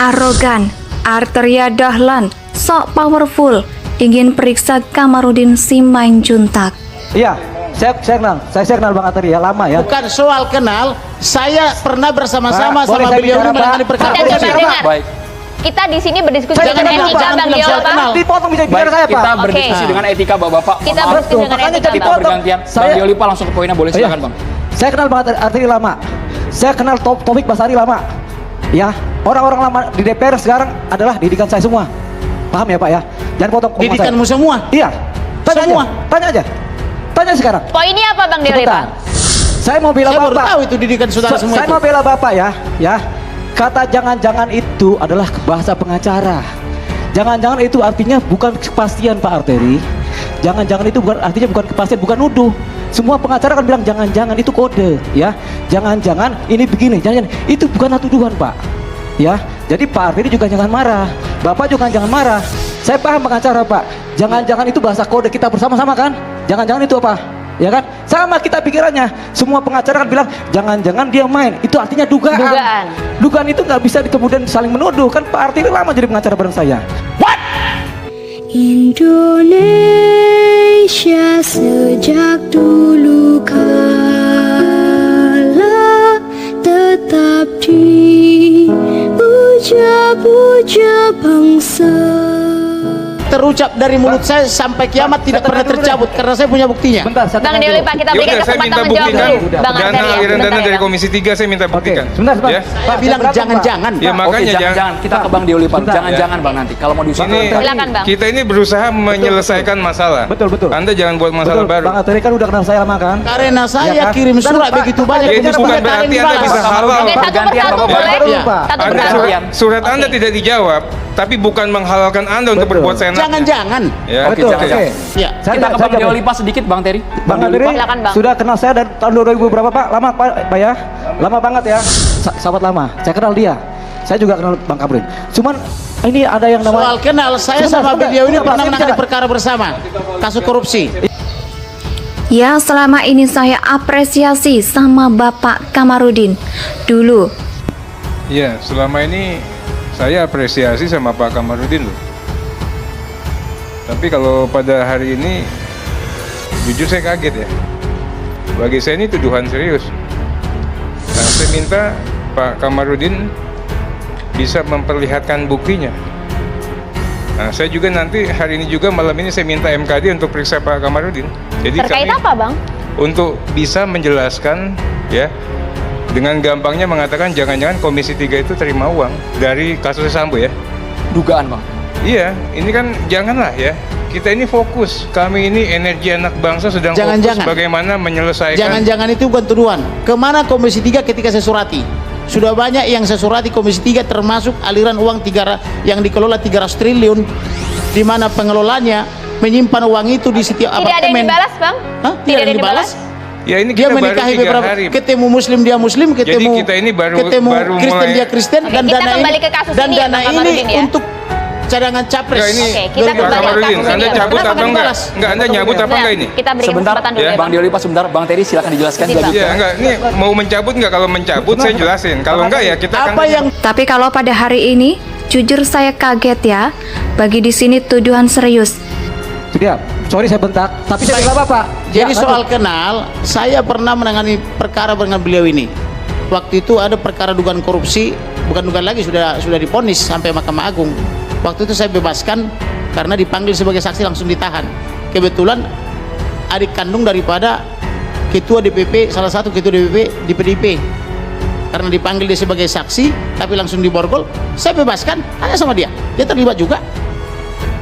Arogan, Arteria Dahlan, sok powerful, ingin periksa Kamarudin Simanjuntak. Iya, saya kenal Bang Arteria lama ya. Bukan soal kenal, saya pernah bersama-sama Boleh sama saya beliau bicara, ini menangani Pak? perkara. Kita coba dengar. Baik. Kita di sini berdiskusi Saya dengan kenal, etika Pak. Bang Jangan Dio, bilang Pak. kenal. Dipotong bisa bicara saya, Kita Pak. berdiskusi Oke. dengan etika Bapak-bapak. Kita Mohon maaf. berdiskusi dengan makanya etika, Kita Bang. bergantian. Bang Saya- Diolipa langsung ke poinnya, boleh Iya. silakan Bang. Saya kenal Bang Arteria lama. Saya kenal Taufik Basari lama. Ya, orang-orang lama di DPR sekarang adalah didikan saya semua. Paham ya Pak ya? Jangan potong omongan saya. Didikanmu semua. Iya. Tanya Semua. aja. Tanya aja. Tanya sekarang. Poinnya apa Bang Dio, Sebentar. Pak? Saya mau bela Saya baru Bapak. tahu itu didikan saudara semua Saya itu. mau bela Bapak ya. Ya. Kata jangan-jangan itu adalah bahasa pengacara. Jangan-jangan itu artinya bukan kepastian Pak Arteri. Jangan-jangan itu bukan artinya bukan kepastian, bukan nuduh. Semua pengacara kan bilang jangan-jangan itu kode, ya. Jangan-jangan ini begini, jangan itu bukanlah tuduhan, Pak. Ya. Jadi Pak Arteri juga jangan marah. Bapak juga jangan marah. Saya paham pengacara, Pak. Jangan-jangan itu bahasa kode kita bersama-sama kan? Jangan-jangan itu apa? Ya kan? Sama kita pikirannya. Semua pengacara kan bilang jangan-jangan dia main. Itu artinya dugaan. Dugaan. Dugaan itu nggak bisa kemudian saling menuduh kan. Pak Arteri lama jadi pengacara bareng saya. Indonesia sejak dulu kala tetap dipuja-puja bangsa. Terucap dari mulut saya sampai kiamat tidak pernah tercabut karena saya punya buktinya. Bentar, saya Bang tanya Dio, dulu. Pak, kita Ya berikan udah, saya minta kesempatan menjawab buktikan dulu. Bang dana Arteria, aliran bentar dana ya, dari Bang. Komisi 3 saya minta Oke, buktikan. sebentar. Ya. Saya bilang Berapa, Pak? jangan-jangan. Ya Pak. makanya Oke, jangan-jangan kita ke Bang Diolipa. Sebentar. Jangan-jangan Bang nanti kalau mau diusahakan. Ini Silakan, Bang. kita ini berusaha menyelesaikan masalah. Betul. Anda jangan buat masalah Betul, baru. Bang Arteri kan udah kenal saya lama kan? Karena saya Ya kan? kirim Bentar, surat Pak. begitu banyak. Ya, itu kemudian bukan kalian berarti Anda dibalas. bisa halal. Oke, satu Pergantian, persatu Bapak. boleh? Iya. Satu Anda persatu. surat Anda tidak dijawab, tapi bukan menghalalkan Anda untuk Betul. berbuat seenaknya. Jangan-jangan. Ya, Oke, Betul, jangan. oke. Ya. Saya Kita ke Bang Diolipa sedikit Bang Teri. Bang Arteri Silakan, Bang. sudah kenal saya dari tahun 2000 berapa Pak? Lama Pak ya? Lama banget ya. Sahabat lama. Saya kenal dia. Saya juga kenal Bang Kamrin. Cuman ini ada yang Soal namanya kenal, saya Sebentar, sama sebentar. beliau ini Sebentar, pernah saya menangani bicara. perkara bersama. Kasus korupsi. Ya, selama ini saya apresiasi sama Bapak Kamarudin. Dulu, Iya, selama ini saya apresiasi sama Pak Kamarudin loh. Tapi kalau pada hari ini, jujur saya kaget ya. Bagi saya ini tuduhan serius. Nah, saya minta Pak Kamarudin bisa memperlihatkan buktinya. Nah, saya juga nanti hari ini juga malam ini saya minta MKD untuk periksa Pak Kamarudin. Jadi Terkait kami apa, Bang? untuk bisa menjelaskan ya dengan gampangnya mengatakan jangan-jangan Komisi 3 itu terima uang dari kasus Sambo ya. Dugaan Bang. Iya, ini kan janganlah ya. Kita ini fokus. Kami ini energi anak bangsa sedang Jangan-jangan. fokus bagaimana menyelesaikan. Jangan-jangan itu bukan tuduhan. Kemana Komisi 3 ketika saya surati? Sudah banyak yang saya surati Komisi 3 termasuk aliran uang yang dikelola 300 triliun di mana pengelolanya menyimpan uang itu di setiap Tidak ada yang apartemen. dibalas, Bang? Hah? Tidak ada yang dibalas? Ya ini Dia kita baru menikahi 3 beberapa, hari. ketemu Muslim dia Muslim, ketemu kita ini baru ketemu Kristen mulai. dia Kristen. Oke, Dan kita dana kembali ini ke kasus dan ini ya, dana Bang ini Kamarudin ya. untuk cadangan capres. Enggak ini Oke, kita Pak kembali ke Kamarudin, kasus Anda ini. cabut Kenapa apa nggak enggak? dibalas? Enggak, Anda nyabut apa enggak ini? Kita beri Sebentar, kesempatan dulu ya. ya, Bang Diolipa sebentar. Bang Teri silakan dijelaskan. Izin, Bang. Iya, enggak. Ini mau mencabut enggak? Kalau mencabut saya jelasin. Kalau enggak ya kita akan Apa yang tapi kalau pada hari ini, jujur saya kaget ya. Bagi di sini tuduhan serius. Sudah, sorry saya bentak, tapi saya bela Bapak. Jadi Ya, soal lanjut. kenal, saya pernah menangani perkara dengan beliau ini. Waktu itu ada perkara dugaan korupsi, bukan dugaan lagi, sudah diponis sampai Mahkamah Agung. Waktu itu saya bebaskan karena dipanggil sebagai saksi langsung ditahan. Kebetulan adik kandung daripada ketua DPP, salah satu ketua DPP di PDIP. Karena dipanggil dia sebagai saksi, tapi langsung diborgol, saya bebaskan hanya sama dia. Dia terlibat juga.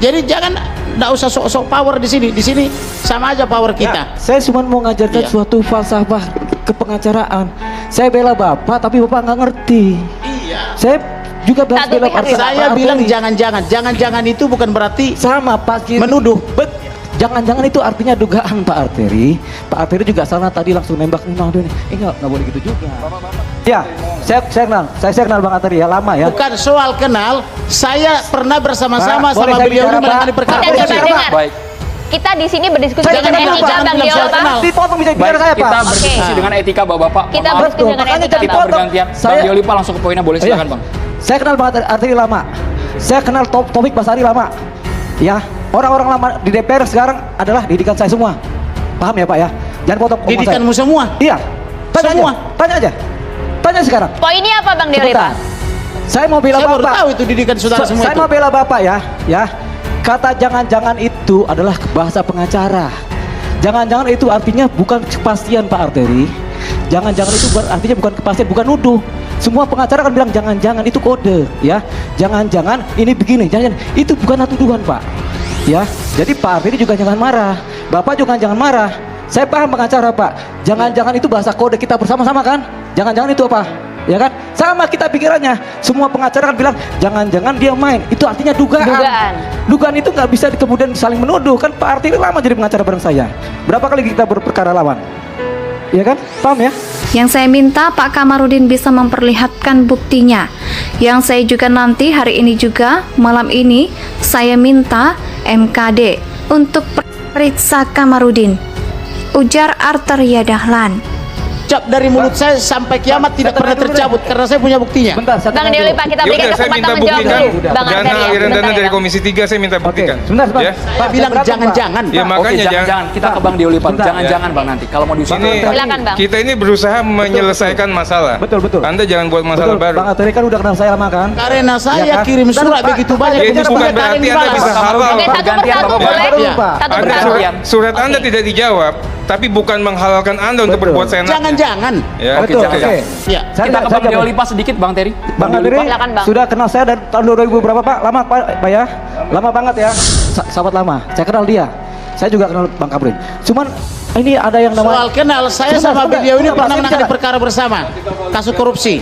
Jadi jangan, nggak usah sok-sok power di sini. Di sini sama aja power kita. Ya, saya cuma mau ngajarkan Iya. suatu falsafah kepengacaraan. Saya bela Bapak, tapi Bapak nggak ngerti. Iya. Saya juga bela Satu pihak Pak Saya Arteri. bilang jangan-jangan itu bukan berarti sama Pak Kiri. menuduh. Jangan-jangan itu artinya dugaan Pak Arteri. Pak Arteri juga sana tadi langsung nembak nih Bang Doni. Nggak boleh gitu juga. Ya, saya kenal Bang Arteri ya lama ya. Bukan soal kenal, saya pernah bersama-sama Pak, boleh sama saya beliau bicara, ini menangani Pak? perkara. Kita coba Pak. dengar. Baik. Kita di sini berdiskusi Saya dengan kenal, etika Pak. Bang Bilang Dio, soal Pak. kenal. Dipotong bisa bicara Baik, saya kita Pak. berdiskusi Oke. dengan etika Bapak-Bapak. Kita Mohon maaf. berdiskusi dengan makanya etika, jadi Bang. Kita potong. bergantian. Bang Saya- Diolipa langsung ke poinnya, boleh silakan Bang. Saya kenal banget Arteri lama. Saya kenal Taufik Basari lama. Ya, orang-orang lama di DPR sekarang adalah didikan saya semua. Paham ya Pak ya? Jangan potong omongan saya. Didikanmu semua? Iya. Tanya Semua? aja. Tanya aja. Tanya sekarang. Poinnya apa Bang Deoli, Sebentar. Pak? Saya mau bela Saya baru Bapak. tahu itu didikan saudara semua Saya itu. mau bela Bapak ya. Ya. Kata jangan-jangan itu adalah bahasa pengacara. Jangan-jangan itu artinya bukan kepastian Pak Arteri. Jangan-jangan itu artinya bukan kepastian, bukan nuduh. Semua pengacara kan bilang jangan-jangan itu kode, ya. Jangan-jangan ini begini, jangan itu bukanlah tuduhan Pak. Ya. Jadi Pak Arteri juga jangan marah. Bapak juga jangan marah. Saya paham pengacara Pak. Jangan-jangan itu bahasa kode kita bersama-sama kan? Jangan-jangan itu apa? Ya kan? Sama kita pikirannya. Semua pengacara kan bilang jangan-jangan dia main. Itu artinya dugaan. Dugaan. Dugaan itu nggak bisa kemudian saling menuduh kan. Pak Arteri lama jadi pengacara bareng saya. Berapa kali kita berperkara lawan? Ya kan? Paham ya? Yang saya minta Pak Kamarudin bisa memperlihatkan buktinya. Yang saya juga nanti hari ini juga malam ini saya minta MKD untuk periksa Kamarudin. Ujar Arteria Dahlan. Ucap dari mulut saya sampai kiamat tidak pernah tercabut karena saya punya buktinya. Bentar, saya Bang tenang Deoli, dulu. Pak, kita Ya berikan udah, saya kesempatan minta menjawab buktikan dulu. Bang dana Arteria, aliran sebentar dana ya, dari Bang. Komisi 3 saya minta Oke, buktikan. sebentar. Ya. Saya bilang berapa, Pak? jangan-jangan. Ya Pak. makanya Oke, jangan. jangan. Kita ke Bang Deoli, Pak. Bentar. Jangan-jangan Bang nanti. Kalau mau diusut. Ini Silakan, Bang. kita ini berusaha menyelesaikan masalah. Betul, betul. Anda jangan buat masalah Betul, baru. Bang Arteri kan udah kenal saya lama kan? Karena saya Ya kan? kirim Dan surat Pak, begitu Pak, banyak. Ya, itu kemudian bukan kalian berarti Anda balas. bisa halal. Oke, satu Pergantian, persatu Bapak. boleh? Iya. Pak. Satu Anda persatu. surat Anda tidak dijawab, tapi bukan menghalalkan Anda untuk Betul. berbuat seenaknya. Jangan-jangan. Ya. Oke, Betul, jangan, oke. Ya. Kita ke Bang Deoli, Pak, sedikit Bang Teri. Bang Deoli, Arteri Pak. Silakan, Bang. sudah kenal saya dari tahun 2000 berapa Pak? Lama Pak ya? Lama banget ya. Sahabat lama. Saya kenal dia. Saya juga kenal Bang Kamarudin. Cuman ini ada yang Soal namanya kenal, saya Sebentar, sama sebentar. beliau ini Udah, Pak, pernah saya menangani bicara. perkara bersama. Kasus korupsi.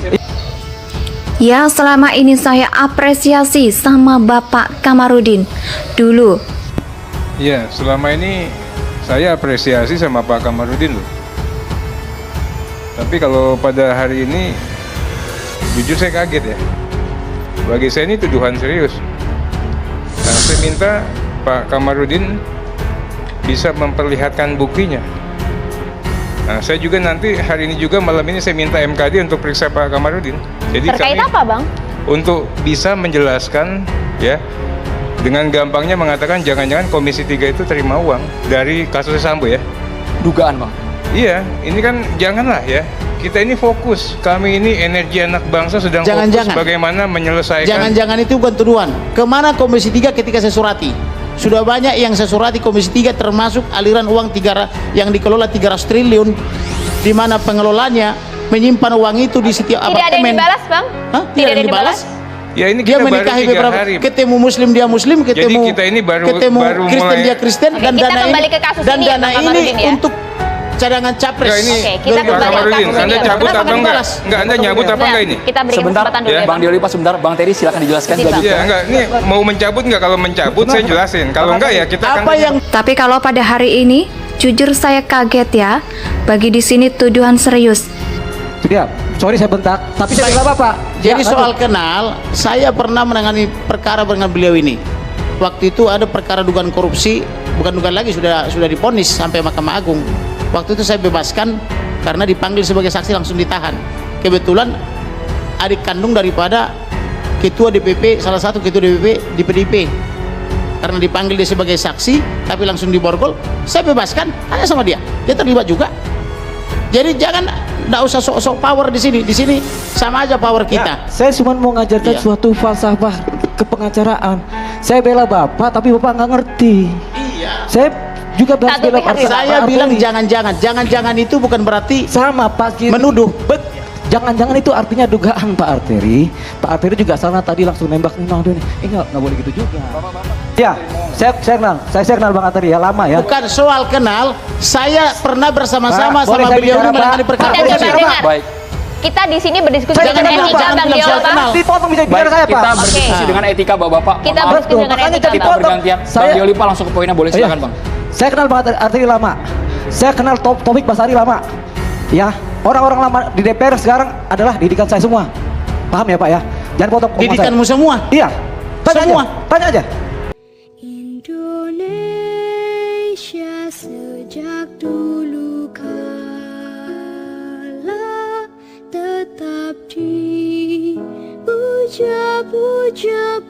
Ya, selama ini saya apresiasi sama Bapak Kamarudin. Dulu Iya, selama ini saya apresiasi sama Pak Kamarudin loh. Tapi kalau pada hari ini, jujur saya kaget ya. Bagi saya ini tuduhan serius. Nah, saya minta Pak Kamarudin bisa memperlihatkan buktinya. Nah, saya juga nanti hari ini juga malam ini saya minta MKD untuk periksa Pak Kamarudin. Jadi Terkait kami apa, Bang? untuk bisa menjelaskan ya dengan gampangnya mengatakan jangan-jangan Komisi 3 itu terima uang dari kasus Sambo ya. Dugaan, Bang. Iya, ini kan janganlah ya. Kita ini fokus. Kami ini energi anak bangsa sedang Jangan-jangan. fokus bagaimana menyelesaikan. Jangan-jangan itu bukan tuduhan. Kemana Komisi 3 ketika saya surati? Sudah banyak yang saya surati Komisi 3 termasuk aliran uang yang dikelola 300 triliun di mana pengelolanya menyimpan uang itu di setiap Tidak ada yang apartemen. dibalas, Bang? Hah? Tidak ada yang dibalas? Ya ini Dia kita baru menikahi 3 beberapa, hari. ketemu Muslim dia Muslim, ketemu kita ini baru ketemu Kristen mulai. dia Kristen, Oke, dan kita dana kembali ini ke kasus dan ini ya, dana Bang ini Kamarudin ya. untuk cadangan capres. Enggak, ini Oke, kita Pak kembali ke Kamarudin, kasus Anda ini. cabut Kenapa atau enggak? dibalas? Enggak, Anda nyabut apa Nah, enggak ini? kita berikan Sebentar, kesempatan dulu ya. ya, Bang Deoli, Pak, sebentar. Bang Teri, silakan dijelaskan Kita. selanjutnya. Ya enggak, ini mau mencabut enggak? Kalau mencabut saya jelasin. Kalau enggak ya kita akan Apa yang Tapi kalau pada hari ini, jujur saya kaget ya. Bagi di sini tuduhan serius. dia. Sorry saya bentak, tapi saya bela Bapak. Jadi Ya, soal lanjut. kenal, saya pernah menangani perkara dengan beliau ini. Waktu itu ada perkara dugaan korupsi, bukan dugaan lagi, sudah diponis sampai Mahkamah Agung. Waktu itu saya bebaskan karena dipanggil sebagai saksi langsung ditahan. Kebetulan adik kandung daripada ketua DPP, salah satu ketua DPP di PDIP. Karena dipanggil dia sebagai saksi, tapi langsung diborgol, saya bebaskan hanya sama dia. Dia terlibat juga. Jadi jangan, nggak usah sok-sok power di sini. Di sini sama aja power kita. Ya, saya cuma mau ngajarkan Iya. suatu falsafah kepengacaraan. Saya bela Bapak, tapi Bapak nggak ngerti. Iya. Saya juga Satu bela pihak Pak Saya Arteri. bilang jangan-jangan itu bukan berarti sama Pak Kiri. menuduh. Jangan-jangan itu artinya dugaan Pak Arteri. Pak Arteri juga sana tadi langsung nembak nih nggak boleh gitu juga. Ya, saya kenal Bang Arteri ya lama ya. Bukan soal kenal, saya pernah bersama-sama Pak, boleh sama saya beliau bicara, ini menangani Pak? perkara Kita Boleh coba saya korupsi. bicara, dengar. Baik. Kita di sini berdiskusi Saya dengan jangan etika, bilang Bang soal Deoli, Pak. kenal. Dipotong bisa bicara Baik, saya kita Pak. berdiskusi Oke. dengan etika Bapak. Kita Maaf. berdiskusi dengan makanya etika, jadi Bang. Kita bergantian. Bang Saya- Deoli, Pak, langsung ke poinnya, boleh silakan, Iya. Bang. Saya kenal banget Arteri lama. Saya kenal Taufik Basari lama. Ya, orang-orang lama di DPR sekarang adalah didikan saya semua. Paham ya Pak ya? Jangan potong omongan saya. Didikanmu semua? Iya. Tanya Semua? aja. Tanya aja. Indonesia sejak dulu kala tetap dipuja. puja-puja